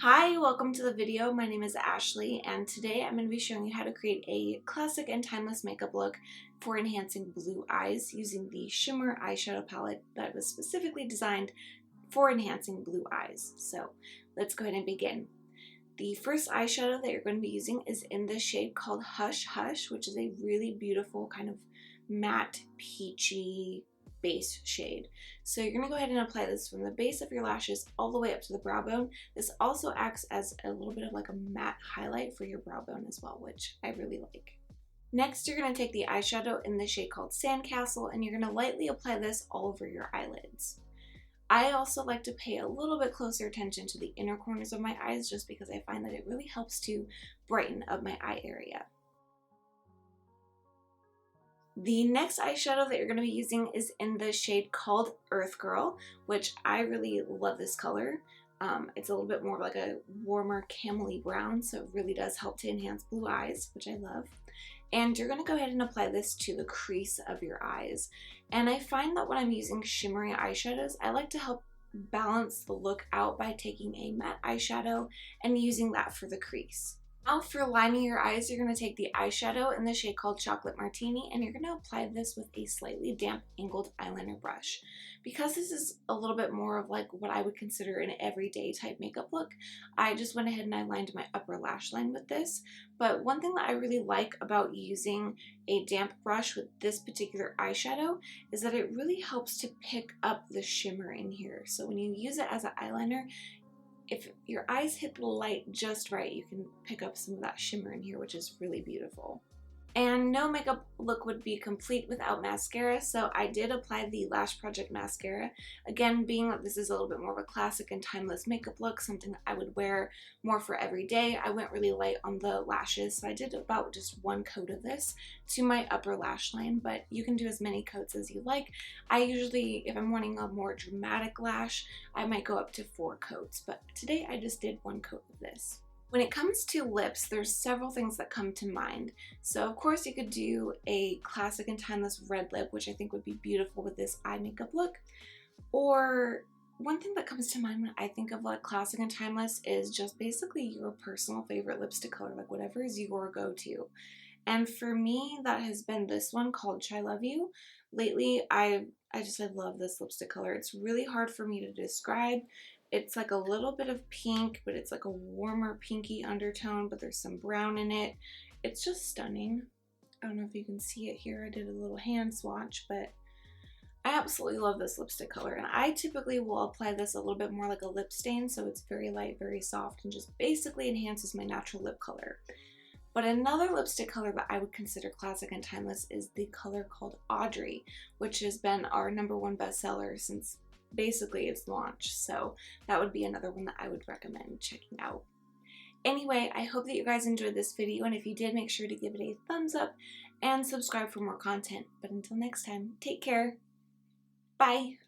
Hi, welcome to the video. My name is Ashley and today I'm going to be showing you how to create a classic and timeless makeup look for enhancing blue eyes using the Shimmer eyeshadow palette that was specifically designed for enhancing blue eyes. So let's go ahead and begin. The first eyeshadow that you're going to be using is in the shade called Hush Hush, which is a really beautiful kind of matte peachy base shade. So you're going to go ahead and apply this from the base of your lashes all the way up to the brow bone. This also acts as a little bit of like a matte highlight for your brow bone as well, which I really like. Next, you're going to take the eyeshadow in the shade called Sandcastle and you're going to lightly apply this all over your eyelids. I also like to pay a little bit closer attention to the inner corners of my eyes just because I find that it really helps to brighten up my eye area. The next eyeshadow that you're going to be using is in the shade called Earth Girl, which I really love this color. It's a little bit more like a warmer camely brown, so it really does help to enhance blue eyes, which I love. And you're going to go ahead and apply this to the crease of your eyes. And I find that when I'm using shimmery eyeshadows, I like to help balance the look out by taking a matte eyeshadow and using that for the crease. Now for lining your eyes, you're going to take the eyeshadow in the shade called Chocolate Martini and you're going to apply this with a slightly damp angled eyeliner brush. Because this is a little bit more of like what I would consider an everyday type makeup look, I just went ahead and I lined my upper lash line with this. But one thing that I really like about using a damp brush with this particular eyeshadow is that it really helps to pick up the shimmer in here. So when you use it as an eyeliner, if your eyes hit the light just right, you can pick up some of that shimmer in here, which is really beautiful. And no makeup look would be complete without mascara, so I did apply the Lash Project mascara. Again, being that this is a little bit more of a classic and timeless makeup look, something that I would wear more for every day, I went really light on the lashes, so I did about just one coat of this to my upper lash line, but you can do as many coats as you like. I usually, if I'm wanting a more dramatic lash, I might go up to 4 coats, but today I just did one coat of this. When it comes to lips, there's several things that come to mind. So of course you could do a classic and timeless red lip, which I think would be beautiful with this eye makeup look. Or one thing that comes to mind when I think of like classic and timeless is just basically your personal favorite lipstick color, like whatever is your go-to. And for me, that has been this one called I Love You. Lately, I love this lipstick color. It's really hard for me to describe. It's like a little bit of pink, but it's like a warmer pinky undertone, but there's some brown in it. It's just stunning. I don't know if you can see it here. I did a little hand swatch, but I absolutely love this lipstick color. And I typically will apply this a little bit more like a lip stain, so it's very light, very soft, and just basically enhances my natural lip color. But another lipstick color that I would consider classic and timeless is the color called Audrey, which has been our #1 bestseller since basically its launch. So that would be another one that I would recommend checking out. Anyway, I hope that you guys enjoyed this video, and if you did, make sure to give it a thumbs up and subscribe for more content. But until next time, take care. Bye!